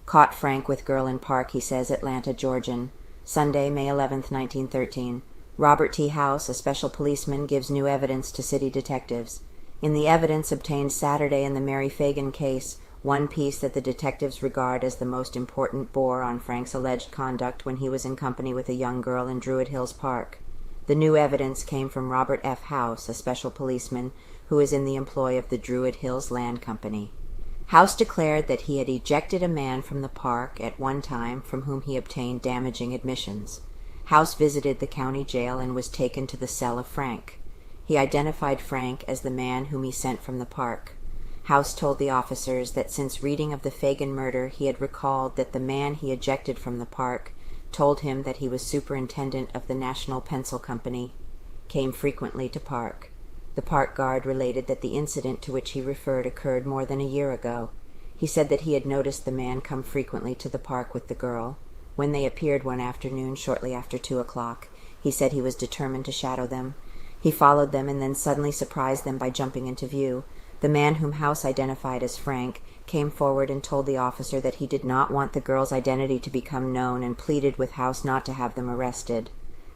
Caught Frank with girl in park, he says, Atlanta, Georgian. Sunday, May 11, 1913. Robert T. House, a special policeman, gives new evidence to city detectives. In the evidence obtained Saturday in the Mary Phagan case, one piece that the detectives regard as the most important bore on Frank's alleged conduct when he was in company with a young girl in Druid Hills Park. The new evidence came from Robert F. House, a special policeman who is in the employ of the Druid Hills Land Company. House declared that he had ejected a man from the park at one time from whom he obtained damaging admissions. House visited the county jail and was taken to the cell of Frank. He identified Frank as the man whom he sent from the park. House told the officers that since reading of the Phagan murder, he had recalled that the man he ejected from the park told him that he was superintendent of the National Pencil Company, came frequently to park. The park guard related that the incident to which he referred occurred more than a year ago. He said that he had noticed the man come frequently to the park with the girl. When they appeared one afternoon shortly after 2 o'clock, he said he was determined to shadow them. He followed them and then suddenly surprised them by jumping into view. The man whom House identified as Frank came forward and told the officer that he did not want the girl's identity to become known and pleaded with House not to have them arrested.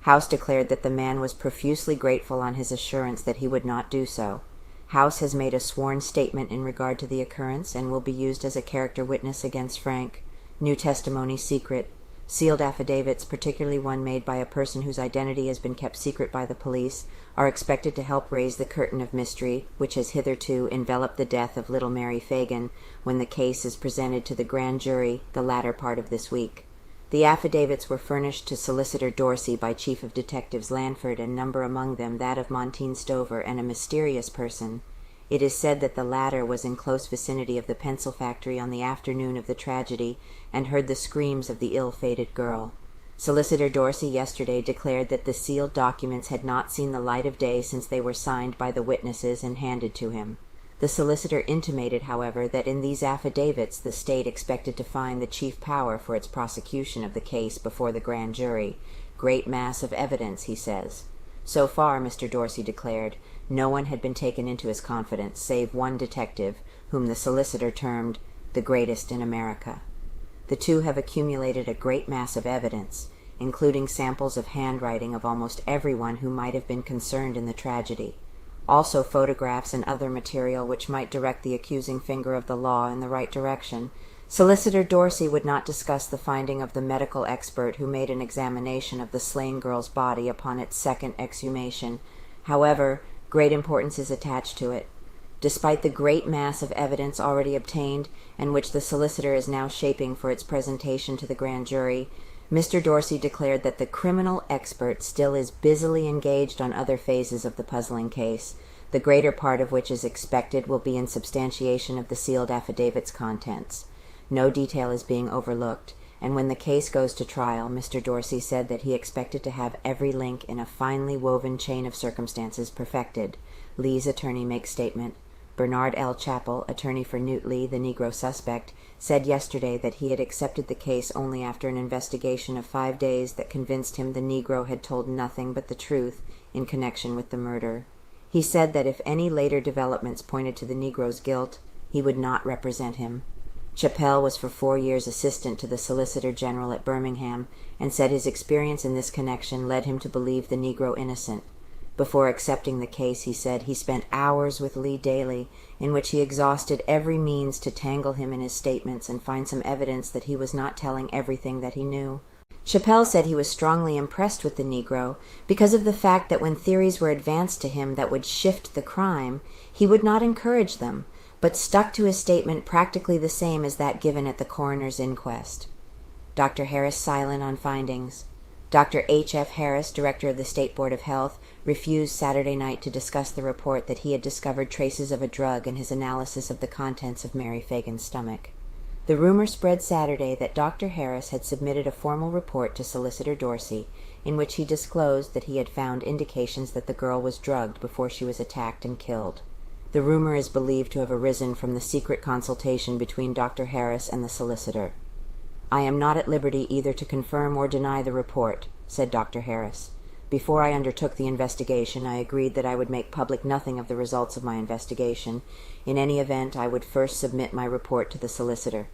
House declared that the man was profusely grateful on his assurance that he would not do so. House has made a sworn statement in regard to the occurrence and will be used as a character witness against Frank. New testimony secret. Sealed affidavits, particularly one made by a person whose identity has been kept secret by the police, are expected to help raise the curtain of mystery which has hitherto enveloped the death of little Mary Phagan when the case is presented to the grand jury the latter part of this week. The affidavits were furnished to Solicitor Dorsey by Chief of Detectives Lanford, and number among them that of Montine Stover and a mysterious person. It is said that the latter was in close vicinity of the pencil factory on the afternoon of the tragedy and heard the screams of the ill-fated girl. Solicitor Dorsey yesterday declared that the sealed documents had not seen the light of day since they were signed by the witnesses and handed to him. The solicitor intimated, however, that in these affidavits the state expected to find the chief power for its prosecution of the case before the grand jury. Great mass of evidence, he says. So far, Mr. Dorsey declared, no one had been taken into his confidence save one detective, whom the solicitor termed the greatest in America. The two have accumulated a great mass of evidence, including samples of handwriting of almost everyone who might have been concerned in the tragedy. Also photographs and other material which might direct the accusing finger of the law in the right direction. Solicitor Dorsey would not discuss the finding of the medical expert who made an examination of the slain girl's body upon its second exhumation. However, great importance is attached to it. Despite the great mass of evidence already obtained, and which the solicitor is now shaping for its presentation to the grand jury, Mr. Dorsey declared that the criminal expert still is busily engaged on other phases of the puzzling case, the greater part of which is expected will be in substantiation of the sealed affidavit's contents. No detail is being overlooked, and when the case goes to trial, Mr. Dorsey said that he expected to have every link in a finely woven chain of circumstances perfected. Lee's attorney makes statement. Bernard L. Chappell, attorney for Newt Lee, the Negro suspect, said yesterday that he had accepted the case only after an investigation of 5 days that convinced him the Negro had told nothing but the truth in connection with the murder. He said that if any later developments pointed to the Negro's guilt, he would not represent him. Chappell was for 4 years assistant to the Solicitor General at Birmingham, and said his experience in this connection led him to believe the Negro innocent. Before accepting the case, he said, he spent hours with Lee daily, in which he exhausted every means to tangle him in his statements and find some evidence that he was not telling everything that he knew. Chappell said he was strongly impressed with the Negro because of the fact that when theories were advanced to him that would shift the crime, he would not encourage them, but stuck to his statement practically the same as that given at the coroner's inquest. Dr. Harris silent on findings. Dr. H. F. Harris, director of the State Board of Health, refused Saturday night to discuss the report that he had discovered traces of a drug in his analysis of the contents of Mary Phagan's stomach. The rumor spread Saturday that Dr. Harris had submitted a formal report to Solicitor Dorsey, in which he disclosed that he had found indications that the girl was drugged before she was attacked and killed. The rumor is believed to have arisen from the secret consultation between Dr. Harris and the solicitor. "I am not at liberty either to confirm or deny the report," said Dr. Harris. "Before I undertook the investigation, I agreed that I would make public nothing of the results of my investigation. In any event, I would first submit my report to the solicitor."